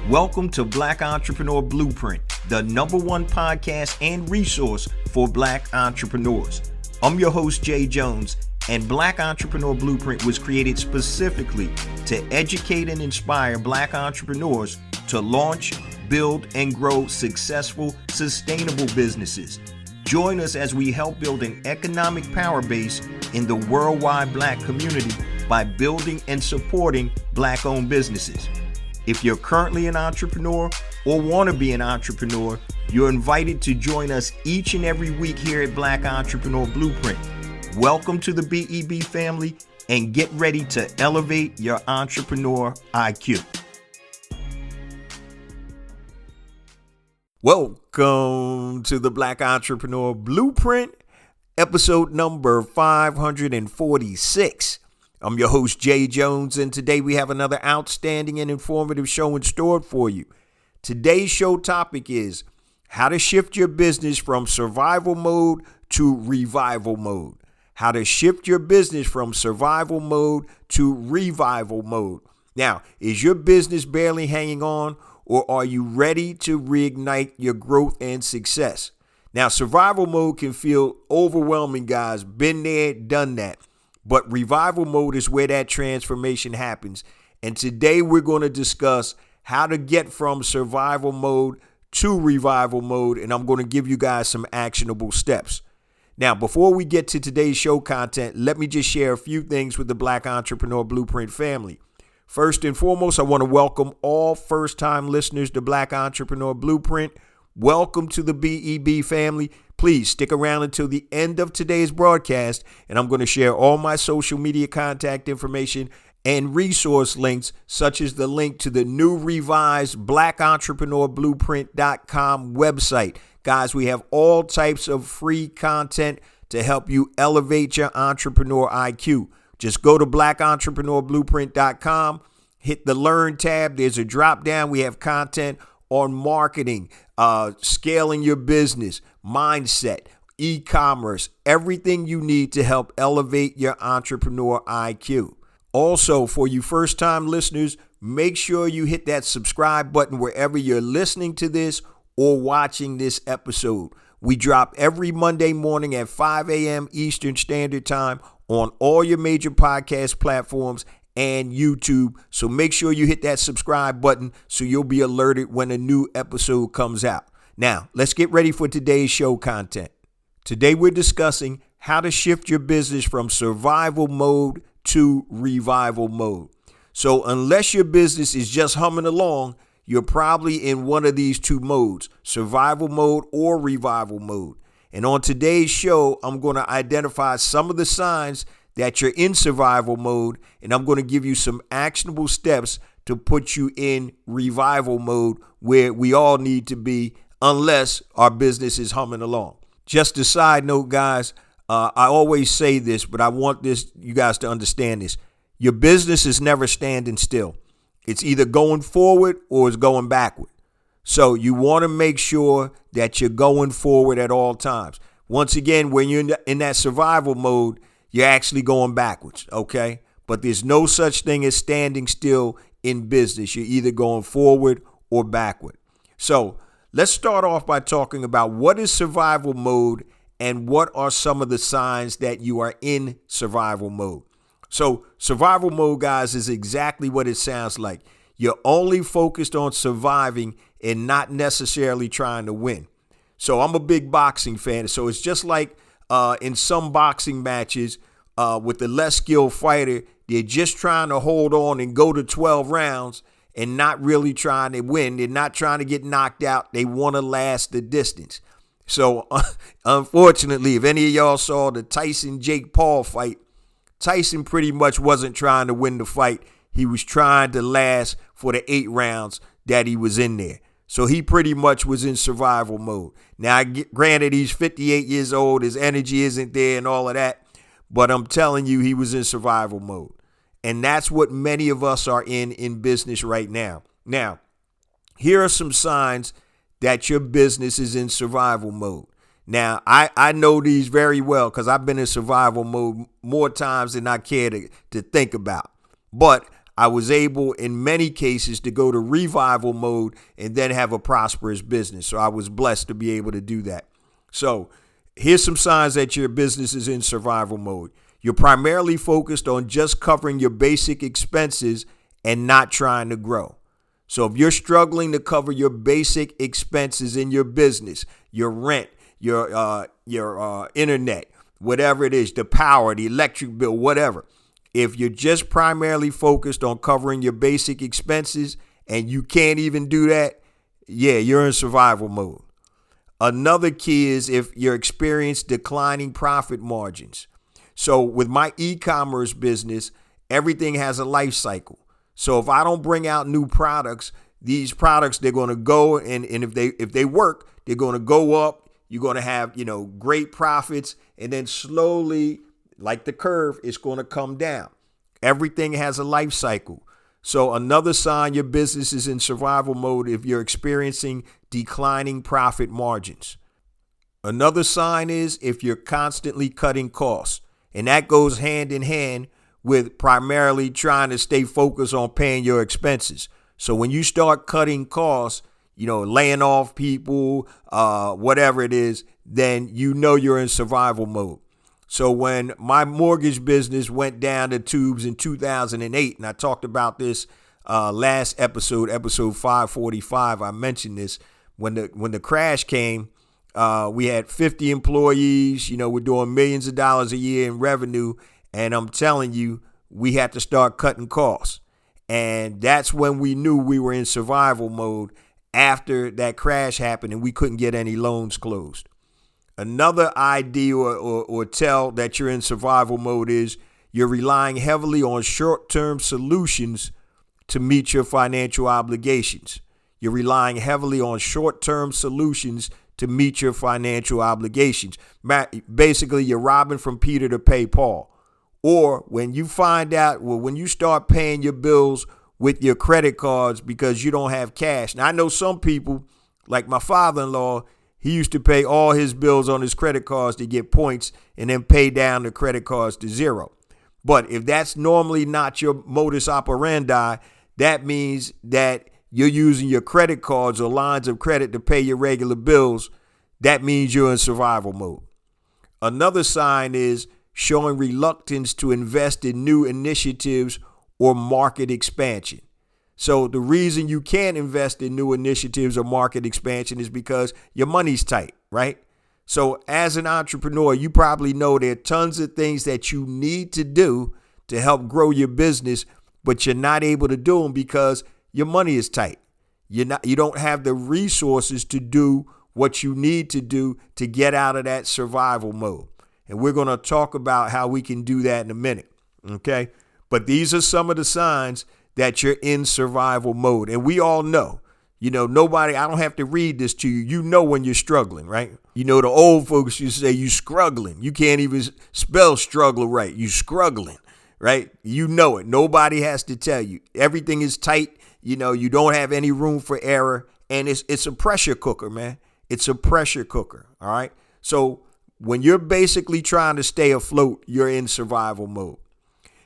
Welcome to Black Entrepreneur Blueprint, the #1 podcast and resource for Black entrepreneurs. I'm your host, Jay Jones, and Black Entrepreneur Blueprint was created specifically to educate and inspire Black entrepreneurs to launch, build, and grow successful, sustainable businesses. Join us as we help build an economic power base in the worldwide Black community by building and supporting Black-owned businesses. If you're currently an entrepreneur or want to be an entrepreneur, you're invited to join us each and every week here at Black Entrepreneur Blueprint. Welcome to the BEB family and get ready to elevate your entrepreneur IQ. Welcome to the Black Entrepreneur Blueprint, episode number 546. I'm your host, Jay Jones, and today we have another outstanding and informative show in store for you. Today's show topic is how to shift your business from survival mode to revival mode. How to shift your business from survival mode to revival mode. Now, is your business barely hanging on, or are you ready to reignite your growth and success? Now, survival mode can feel overwhelming, guys. Been there, done that. But revival mode is where that transformation happens. And today we're going to discuss how to get from survival mode to revival mode. And I'm going to give you guys some actionable steps. Now, before we get to today's show content, let me just share a few things with the Black Entrepreneur Blueprint family. First and foremost, I want to welcome all first-time listeners to Black Entrepreneur Blueprint. Welcome to the BEB family. Please stick around until the end of today's broadcast, and I'm going to share all my social media contact information and resource links, such as the link to the new revised blackentrepreneurblueprint.com website. Guys, we have all types of free content to help you elevate your entrepreneur IQ. Just go to blackentrepreneurblueprint.com, hit the Learn tab. There's a drop down. We have content on marketing, scaling your business, mindset, e-commerce, everything you need to help elevate your entrepreneur IQ. Also, for you first-time listeners, make sure you hit that subscribe button wherever you're listening to this or watching this episode. We drop every Monday morning at 5 a.m. Eastern Standard Time on all your major podcast platforms and YouTube. So make sure you hit that subscribe button so you'll be alerted when a new episode comes out. Now, let's get ready for today's show content. Today, we're discussing how to shift your business from survival mode to revival mode. So unless your business is just humming along, you're probably in one of these two modes, survival mode or revival mode. And on today's show, I'm going to identify some of the signs that you're in survival mode, and I'm going to give you some actionable steps to put you in revival mode where we all need to be unless our business is humming along. Just a side note, guys, I always say this, but I want you guys to understand this. Your business is never standing still. It's either going forward or it's going backward. So you want to make sure that you're going forward at all times. Once again, when you're in that survival mode, you're actually going backwards, okay? But there's no such thing as standing still in business. You're either going forward or backward. So let's start off by talking about what is survival mode and what are some of the signs that you are in survival mode. So survival mode, guys, is exactly what it sounds like. You're only focused on surviving and not necessarily trying to win. So I'm a big boxing fan. So it's just like in some boxing matches with the less skilled fighter, they're just trying to hold on and go to 12 rounds and not really trying to win. They're not trying to get knocked out. They want to last the distance. So unfortunately, if any of y'all saw the Tyson-Jake Paul fight, Tyson pretty much wasn't trying to win the fight. He was trying to last for the 8 rounds that he was in there. So he pretty much was in survival mode. Now, granted, he's 58 years old. His energy isn't there and all of that. But I'm telling you, he was in survival mode. And that's what many of us are in business right now. Now, here are some signs that your business is in survival mode. Now, I know these very well because I've been in survival mode more times than I care to think about. But I was able in many cases to go to revival mode and then have a prosperous business. So I was blessed to be able to do that. So here's some signs that your business is in survival mode. You're primarily focused on just covering your basic expenses and not trying to grow. So if you're struggling to cover your basic expenses in your business, your rent, your internet, whatever it is, the power, the electric bill, whatever. If you're just primarily focused on covering your basic expenses and you can't even do that, yeah, you're in survival mode. Another key is if you're experiencing declining profit margins. So with my e-commerce business, everything has a life cycle. So if I don't bring out new products, these products, they're going to go and if they work, they're going to go up. You're going to have, great profits. And then slowly, like the curve, it's going to come down. Everything has a life cycle. So another sign your business is in survival mode if you're experiencing declining profit margins. Another sign is if you're constantly cutting costs. And that goes hand in hand with primarily trying to stay focused on paying your expenses. So when you start cutting costs, laying off people, whatever it is, then you're in survival mode. So when my mortgage business went down the tubes in 2008, and I talked about this last episode 545, I mentioned this. When the crash came, we had 50 employees, we're doing millions of dollars a year in revenue. And I'm telling you, we had to start cutting costs. And that's when we knew we were in survival mode after that crash happened and we couldn't get any loans closed. Another idea or tell that you're in survival mode is you're relying heavily on short-term solutions to meet your financial obligations. You're relying heavily on short-term solutions to meet your financial obligations. Basically, you're robbing from Peter to pay Paul. Or when you find out, when you start paying your bills with your credit cards because you don't have cash. Now, I know some people, like my father-in-law, he used to pay all his bills on his credit cards to get points and then pay down the credit cards to zero. But if that's normally not your modus operandi, that means that you're using your credit cards or lines of credit to pay your regular bills. That means you're in survival mode. Another sign is showing reluctance to invest in new initiatives or market expansion. So the reason you can't invest in new initiatives or market expansion is because your money's tight, right? So as an entrepreneur, you probably know there are tons of things that you need to do to help grow your business, but you're not able to do them because your money is tight. You don't have the resources to do what you need to do to get out of that survival mode. And we're going to talk about how we can do that in a minute. Okay. But these are some of the signs that you're in survival mode. And we all know, I don't have to read this to you. You know when you're struggling, right? The old folks used to say you struggling. You can't even spell struggle right. You struggling, right? You know it. Nobody has to tell you. Everything is tight. You don't have any room for error. And it's a pressure cooker, man. It's a pressure cooker. All right. So when you're basically trying to stay afloat, you're in survival mode.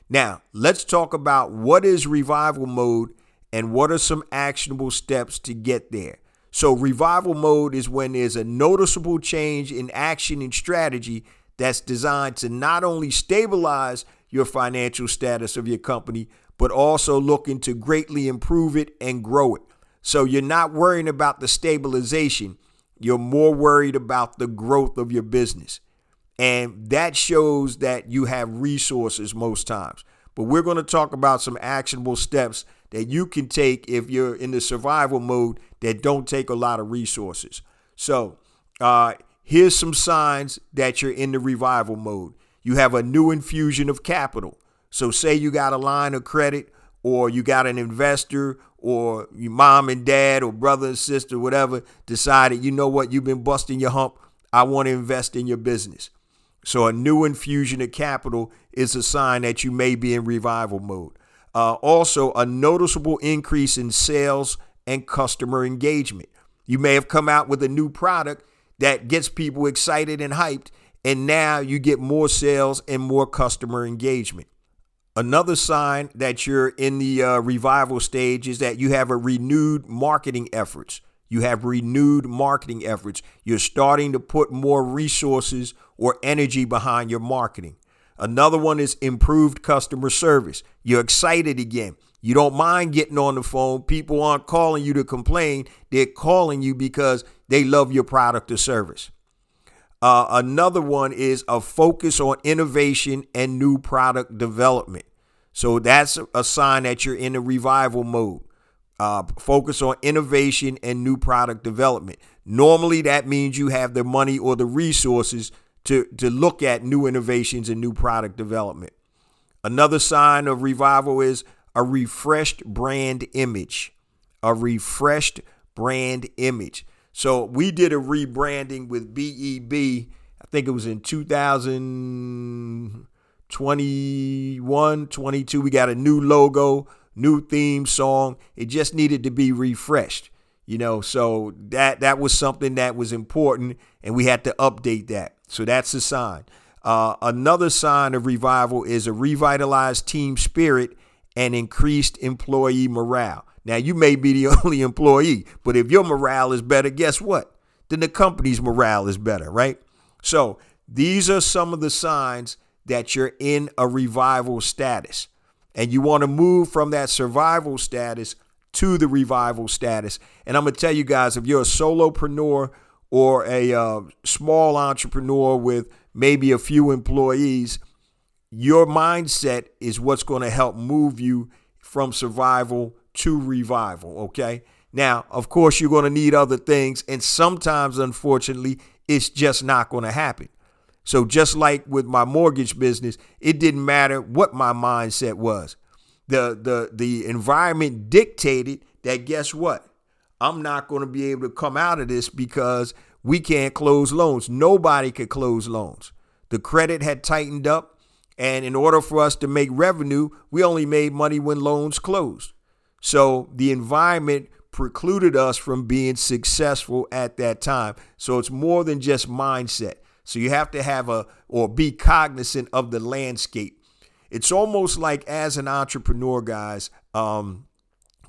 Now, let's talk about what is revival mode and what are some actionable steps to get there. So revival mode is when there's a noticeable change in action and strategy that's designed to not only stabilize your financial status of your company, but also looking to greatly improve it and grow it. So you're not worrying about the stabilization. You're more worried about the growth of your business. And that shows that you have resources most times. But we're going to talk about some actionable steps that you can take if you're in the survival mode that don't take a lot of resources. So here's some signs that you're in the revival mode. You have a new infusion of capital. So say you got a line of credit or you got an investor or your mom and dad or brother and sister, whatever, decided, you know what, you've been busting your hump. I want to invest in your business. So a new infusion of capital is a sign that you may be in revival mode. Also, a noticeable increase in sales and customer engagement. You may have come out with a new product that gets people excited and hyped, and now you get more sales and more customer engagement. Another sign that you're in the revival stage is that you have a renewed marketing efforts. You have renewed marketing efforts. You're starting to put more resources or energy behind your marketing. Another one is improved customer service. You're excited again. You don't mind getting on the phone. People aren't calling you to complain. They're calling you because they love your product or service. Another one is a focus on innovation and new product development. So that's a sign that you're in a revival mode. Focus on innovation and new product development. Normally, that means you have the money or the resources to look at new innovations and new product development. Another sign of revival is a refreshed brand image. A refreshed brand image. So we did a rebranding with BEB. I think it was in 2021, 22. We got a new logo, new theme song. It just needed to be refreshed, so that was something that was important, and we had to update that. So that's a sign. Another sign of revival is a revitalized team spirit and increased employee morale. Now, you may be the only employee, but if your morale is better, guess what? Then the company's morale is better, right? So these are some of the signs that you're in a revival status. And you want to move from that survival status to the revival status. And I'm going to tell you guys, if you're a solopreneur or a small entrepreneur with maybe a few employees, your mindset is what's going to help move you from survival to revival, okay? Now, of course, you're going to need other things, and sometimes, unfortunately, it's just not going to happen. So just like with my mortgage business, it didn't matter what my mindset was. The environment dictated that, guess what? I'm not going to be able to come out of this because we can't close loans. Nobody could close loans. The credit had tightened up, and in order for us to make revenue, we only made money when loans closed. So the environment precluded us from being successful at that time. So it's more than just mindset. So you have to have be cognizant of the landscape. It's almost like as an entrepreneur, guys,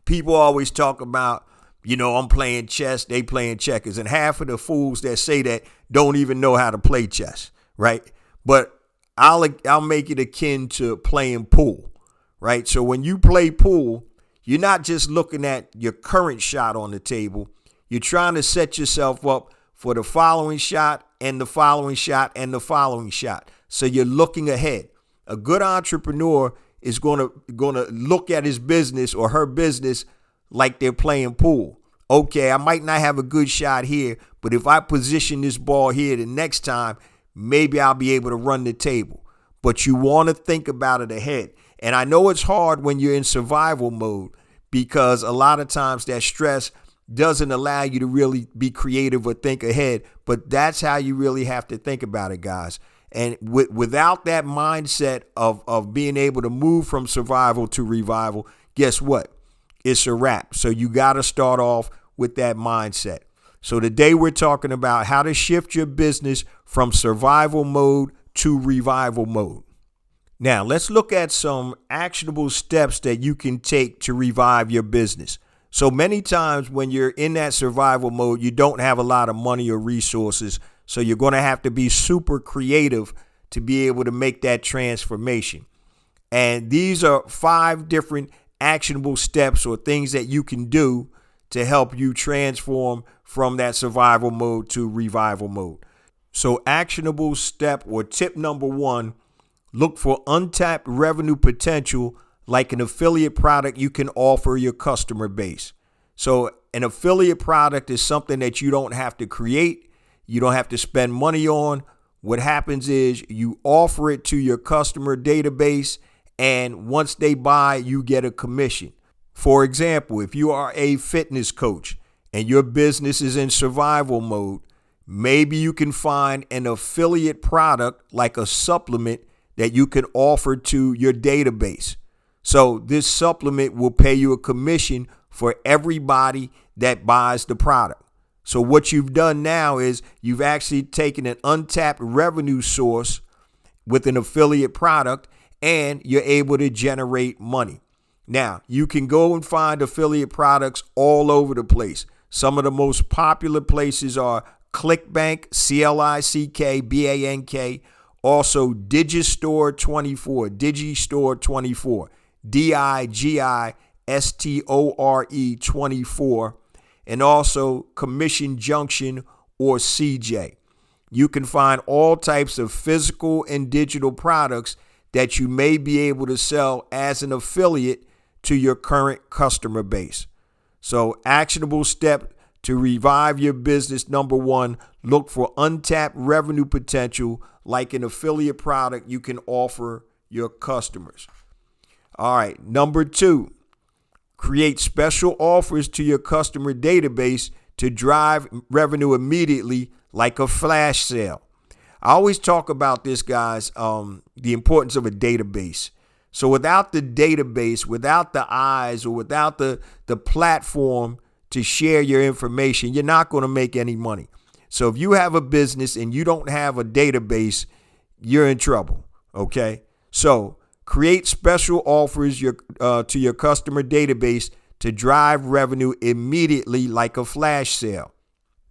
people always talk about, I'm playing chess, they playing checkers. And half of the fools that say that don't even know how to play chess, right? But I'll make it akin to playing pool, right? So when you play pool, you're not just looking at your current shot on the table. You're trying to set yourself up for the following shot and the following shot and the following shot. So you're looking ahead. A good entrepreneur is going to look at his business or her business like they're playing pool. Okay, I might not have a good shot here, but if I position this ball here the next time, maybe I'll be able to run the table. But you want to think about it ahead. And I know it's hard when you're in survival mode because a lot of times that stress doesn't allow you to really be creative or think ahead. But that's how you really have to think about it, guys. And without that mindset of being able to move from survival to revival, guess what? It's a wrap. So you got to start off with that mindset. So today we're talking about how to shift your business from survival mode to revival mode. Now, let's look at some actionable steps that you can take to revive your business. So many times when you're in that survival mode, you don't have a lot of money or resources. So you're going to have to be super creative to be able to make that transformation. And these are 5 different actionable steps or things that you can do to help you transform from that survival mode to revival mode. So actionable step or tip number 1, look for untapped revenue potential like an affiliate product you can offer your customer base. So an affiliate product is something that you don't have to create. You don't have to spend money on. What happens is you offer it to your customer database, and once they buy, you get a commission. For example, if you are a fitness coach and your business is in survival mode, maybe you can find an affiliate product like a supplement that you can offer to your database. So this supplement will pay you a commission for everybody that buys the product. So what you've done now is you've actually taken an untapped revenue source with an affiliate product and you're able to generate money. Now, you can go and find affiliate products all over the place. Some of the most popular places are ClickBank, ClickBank, also Digistore24, Digistore24, and also Commission Junction or CJ. You can find all types of physical and digital products that you may be able to sell as an affiliate to your current customer base. So, actionable step to revive your business. Number one, look for untapped revenue potential like an affiliate product you can offer your customers. All right. Number two, create special offers to your customer database to drive revenue immediately like a flash sale. I always talk about this, guys, the importance of a database. So without the database, without the eyes, or without the platform to share your information, you're not going to make any money. So if you have a business and you don't have a database, you're in trouble. Okay. So create special offers to your customer database to drive revenue immediately like a flash sale.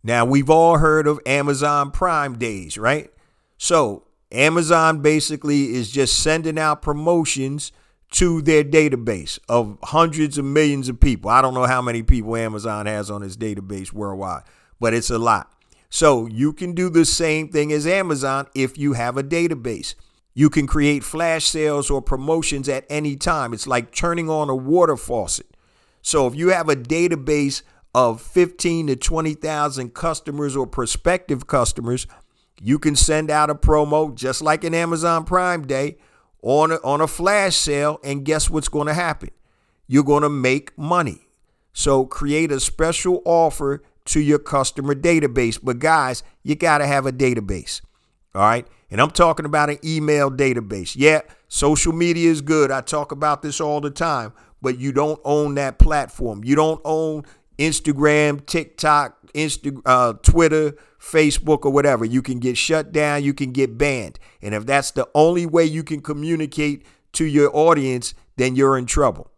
Now, we've all heard of Amazon Prime Days, right? So Amazon basically is just sending out promotions to their database of hundreds of millions of people. I don't know how many people Amazon has on its database worldwide, but it's a lot. So you can do the same thing as Amazon if you have a database. You can create flash sales or promotions at any time. It's like turning on a water faucet. So if you have a database of 15 to 20,000 customers or prospective customers, you can send out a promo just like an Amazon Prime Day on a flash sale, and guess what's going to happen? You're going to make money. So create a special offer to your customer database. But guys, you got to have a database. All right. And I'm talking about an email database. Yeah, social media is good. I talk about this all the time, but you don't own that platform. You don't own Instagram, TikTok, Twitter, Facebook, or whatever. You can get shut down. You can get banned. And if that's the only way you can communicate to your audience, then you're in trouble.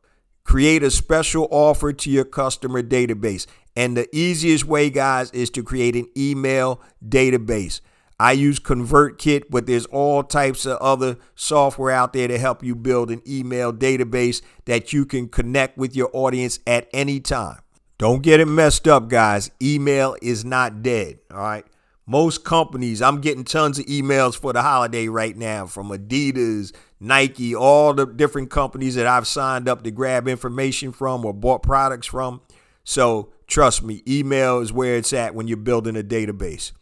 Create a special offer to your customer database. And the easiest way, guys, is to create an email database. I use ConvertKit, but there's all types of other software out there to help you build an email database that you can connect with your audience at any time. Don't get it messed up, guys. Email is not dead. All right. Most companies, I'm getting tons of emails for the holiday right now from Adidas, Nike, all the different companies that I've signed up to grab information from or bought products from. So trust me, email is where it's at when you're building a database.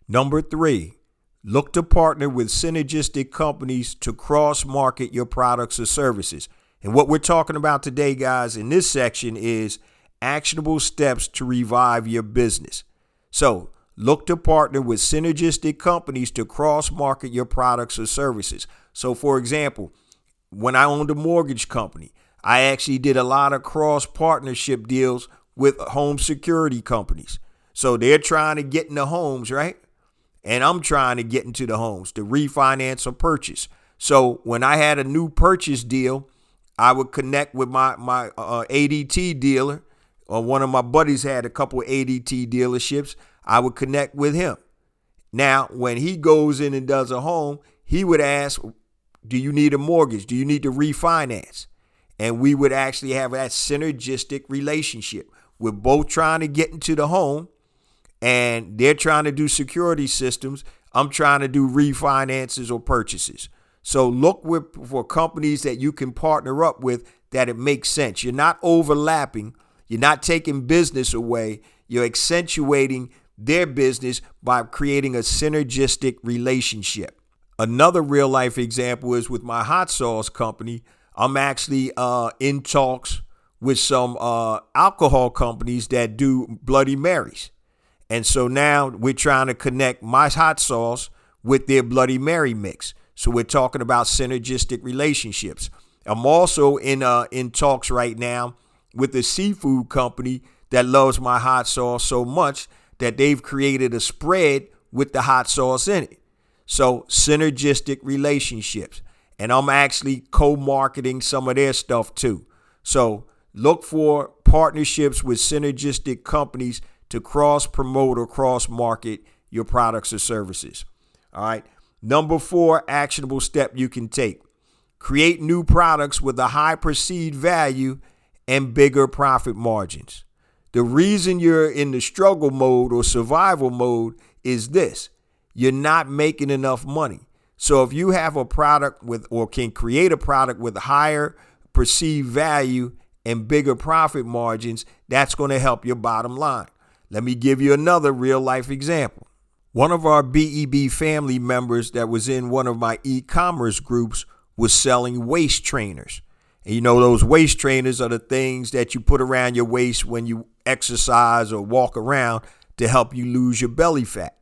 Number three, look to partner with synergistic companies to cross-market your products or services. And what we're talking about today, guys, in this section is actionable steps to revive your business. So look to partner with synergistic companies to cross-market your products or services. So, for example, when I owned a mortgage company, I actually did a lot of cross-partnership deals with home security companies. So they're trying to get into homes, right? And I'm trying to get into the homes to refinance or purchase. So when I had a new purchase deal, I would connect with my ADT dealer, or one of my buddies had a couple of ADT dealerships. I would connect with him. Now, when he goes in and does a home, he would ask, do you need a mortgage? Do you need to refinance? And we would actually have that synergistic relationship. We're both trying to get into the home, and they're trying to do security systems. I'm trying to do refinances or purchases. So look for companies that you can partner up with that it makes sense. You're not overlapping. You're not taking business away. You're accentuating their business by creating a synergistic relationship. Another real life example is with my hot sauce company. I'm actually in talks with some alcohol companies that do Bloody Marys. And so now we're trying to connect my hot sauce with their Bloody Mary mix. So we're talking about synergistic relationships. I'm also in talks right now with a seafood company that loves my hot sauce so much that they've created a spread with the hot sauce in it. So synergistic relationships. And I'm actually co-marketing some of their stuff too. So look for partnerships with synergistic companies to cross-promote or cross-market your products or services. All right. Number 4, actionable step you can take. Create new products with a high perceived value and bigger profit margins. The reason you're in the struggle mode or survival mode is this: you're not making enough money. So if you have a product with, or can create a product with higher perceived value and bigger profit margins, that's going to help your bottom line. Let me give you another real life example. One of our BEB family members that was in one of my e-commerce groups was selling waist trainers. And you know, those waist trainers are the things that you put around your waist when you exercise or walk around to help you lose your belly fat.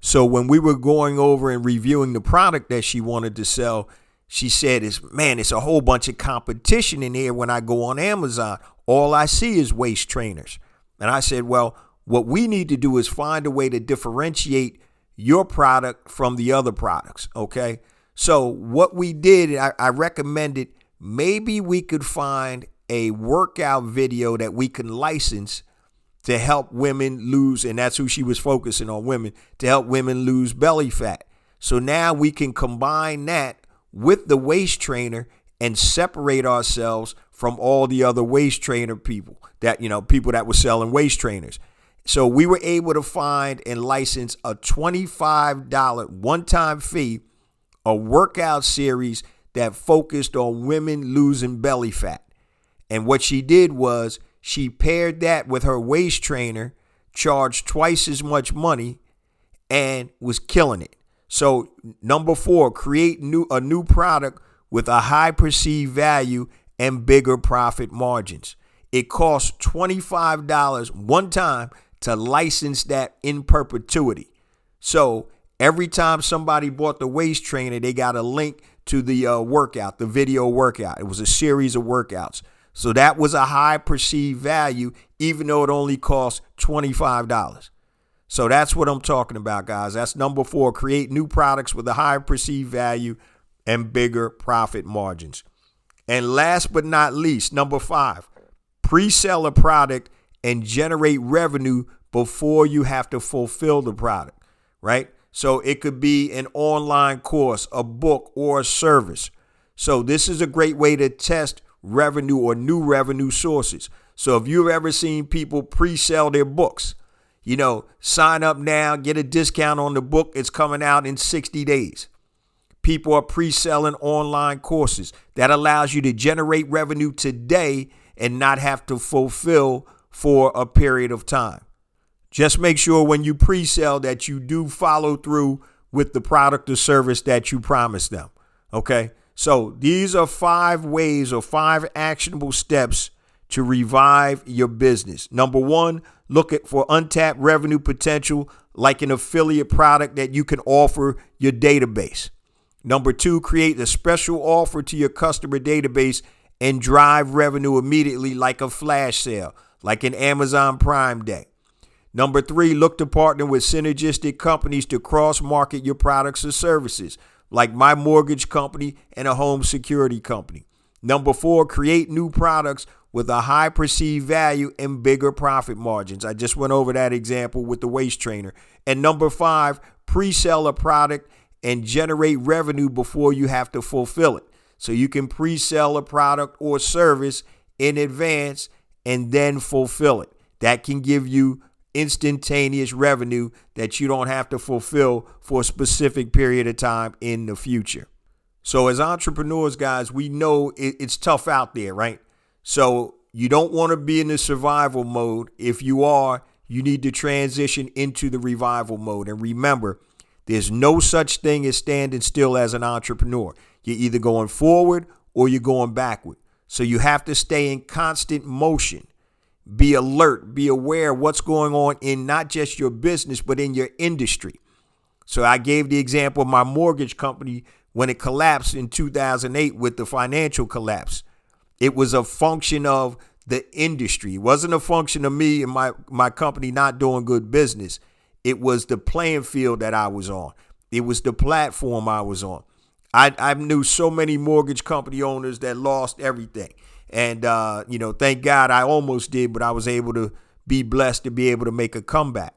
So when we were going over and reviewing the product that she wanted to sell, she said, it's a whole bunch of competition in here when I go on Amazon. All I see is waist trainers. And I said, well, what we need to do is find a way to differentiate your product from the other products. Okay. So what we did, I recommended maybe we could find a workout video that we can license to help women lose, and that's who she was focusing on, women, to help women lose belly fat. So now we can combine that with the waist trainer and separate ourselves from all the other waist trainer people that, people that were selling waist trainers. So we were able to find and license a $25 one-time fee, a workout series that focused on women losing belly fat. And what she did was she paired that with her waist trainer, charged twice as much money, and was killing it. So number 4, create a new product with a high perceived value and bigger profit margins. It costs $25 one time to license that in perpetuity. So every time somebody bought the waist trainer, they got a link to the workout, the video workout. It was a series of workouts. So that was a high perceived value, even though it only cost $25. So that's what I'm talking about, guys. That's number 4, create new products with a high perceived value and bigger profit margins. And last but not least, number 5, pre-sell a product and generate revenue before you have to fulfill the product, right? So it could be an online course, a book, or a service. So this is a great way to test revenue or new revenue sources. So if you've ever seen people pre-sell their books, sign up now, get a discount on the book. It's coming out in 60 days. People are pre-selling online courses. That allows you to generate revenue today and not have to fulfill for a period of time. Just make sure when you pre-sell that you do follow through with the product or service that you promised them. Okay. So these are 5 ways or 5 actionable steps to revive your business. Number 1, look for untapped revenue potential, like an affiliate product that you can offer your database. Number 2, create a special offer to your customer database and drive revenue immediately, like a flash sale, like an Amazon Prime Day. Number 3, look to partner with synergistic companies to cross-market your products or services, like my mortgage company and a home security company. Number 4, create new products with a high perceived value and bigger profit margins. I just went over that example with the waist trainer. And number 5, pre-sell a product and generate revenue before you have to fulfill it. So you can pre-sell a product or service in advance and then fulfill it. That can give you instantaneous revenue that you don't have to fulfill for a specific period of time in the future. So as entrepreneurs, guys, we know it's tough out there, right? So you don't want to be in the survival mode. If you are, you need to transition into the revival mode. And remember, there's no such thing as standing still as an entrepreneur. You're either going forward or you're going backward. So you have to stay in constant motion. Be alert, be aware of what's going on in not just your business, but in your industry. So I gave the example of my mortgage company when it collapsed in 2008 with the financial collapse. It was a function of the industry. It wasn't a function of me and my company not doing good business. It was the playing field that I was on. It was the platform I was on. I knew so many mortgage company owners that lost everything. And, thank God I almost did, but I was able to be blessed to be able to make a comeback.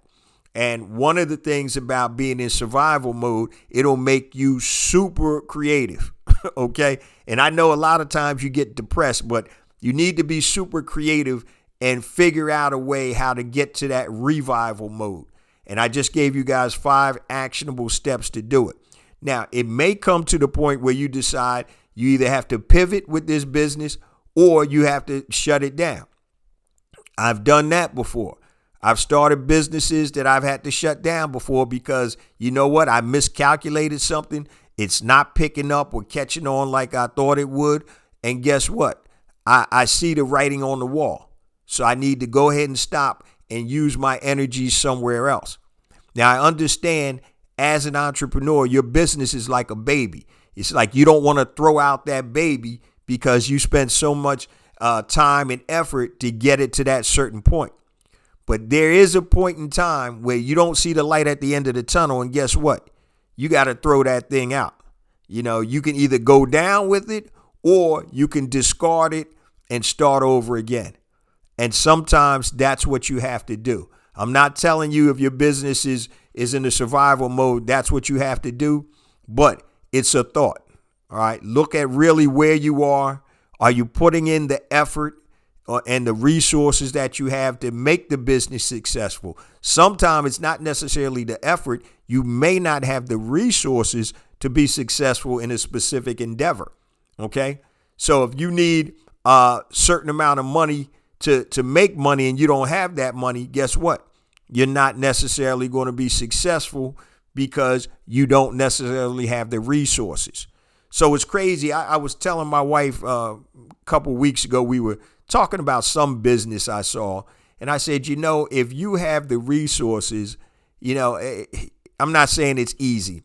And one of the things about being in survival mode, it'll make you super creative. Okay. And I know a lot of times you get depressed, but you need to be super creative and figure out a way how to get to that revival mode. And I just gave you guys 5 actionable steps to do it. Now, it may come to the point where you decide you either have to pivot with this business or you have to shut it down. I've done that before. I've started businesses that I've had to shut down before because you know what? I miscalculated something. It's not picking up or catching on like I thought it would. And guess what? I see the writing on the wall. So I need to go ahead and stop and use my energy somewhere else. Now, I understand as an entrepreneur, your business is like a baby. It's like you don't want to throw out that baby because you spent so much time and effort to get it to that certain point. But there is a point in time where you don't see the light at the end of the tunnel. And guess what? You got to throw that thing out. You can either go down with it or you can discard it and start over again. And sometimes that's what you have to do. I'm not telling you if your business is in the survival mode, that's what you have to do, but it's a thought. All right. Look at really where you are. Are you putting in the effort and the resources that you have to make the business successful? Sometimes it's not necessarily the effort. You may not have the resources to be successful in a specific endeavor. Okay. So if you need a certain amount of money to make money and you don't have that money, guess what? You're not necessarily going to be successful because you don't necessarily have the resources. So it's crazy. I was telling my wife a couple weeks ago, we were talking about some business I saw. And I said, if you have the resources, I'm not saying it's easy,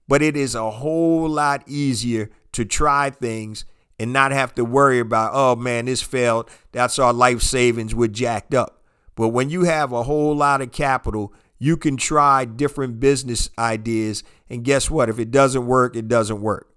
but it is a whole lot easier to try things and not have to worry about, oh man, this failed. That's our life savings. We're jacked up. But when you have a whole lot of capital, you can try different business ideas. And guess what? If it doesn't work, it doesn't work.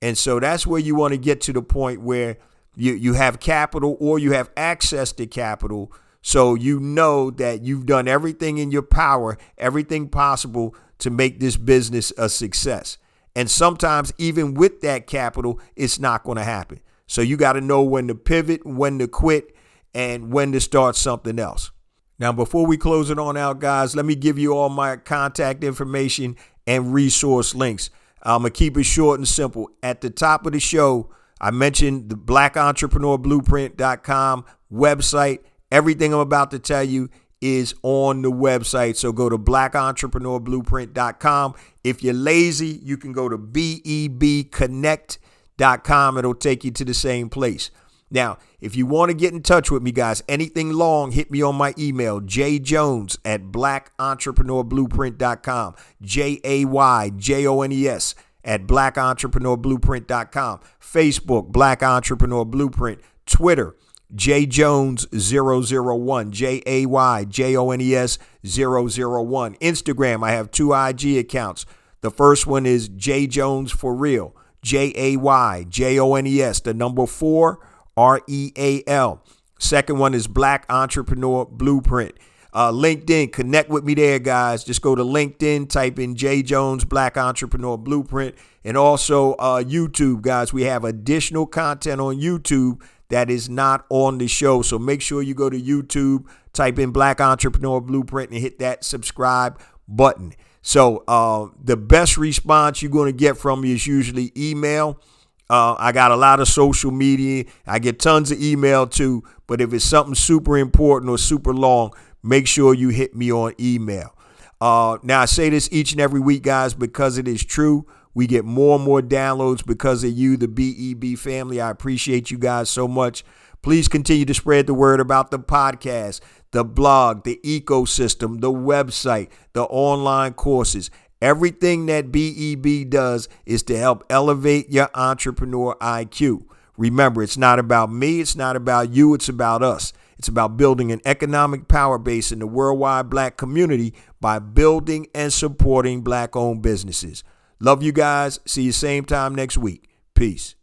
And so that's where you want to get to the point where you have capital or you have access to capital. So you know that you've done everything in your power, everything possible to make this business a success. And sometimes even with that capital, it's not going to happen. So you got to know when to pivot, when to quit, and when to start something else. Now, before we close it on out, guys, let me give you all my contact information and resource links. I'm going to keep it short and simple. At the top of the show, I mentioned the blackentrepreneurBlueprint.com website. Everything I'm about to tell you is on the website. So go to blackentrepreneurBlueprint.com. If you're lazy, you can go to bebconnect.com. It'll take you to the same place. Now, if you want to get in touch with me, guys, anything long, hit me on my email, jjones@blackentrepreneurBlueprint.com, JAYJONES@blackentrepreneurBlueprint.com, Facebook, Black Entrepreneur Blueprint, Twitter, JJones001, JAYJONES001. Instagram, I have 2 IG accounts. The first one is JJones for real, JAYJONES, the number 4, REAL. Second one is Black Entrepreneur Blueprint. LinkedIn, connect with me there, guys. Just go to LinkedIn, type in J Jones Black Entrepreneur Blueprint, and also YouTube, guys. We have additional content on YouTube that is not on the show. So make sure you go to YouTube, type in Black Entrepreneur Blueprint, and hit that subscribe button. So the best response you're going to get from me is usually email. I got a lot of social media. I get tons of email too. But if it's something super important or super long, make sure you hit me on email. Now, I say this each and every week, guys, because it is true. We get more and more downloads because of you, the BEB family. I appreciate you guys so much. Please continue to spread the word about the podcast, the blog, the ecosystem, the website, the online courses. Everything that BEB does is to help elevate your entrepreneur IQ. Remember, it's not about me. It's not about you. It's about us. It's about building an economic power base in the worldwide Black community by building and supporting Black-owned businesses. Love you guys. See you same time next week. Peace.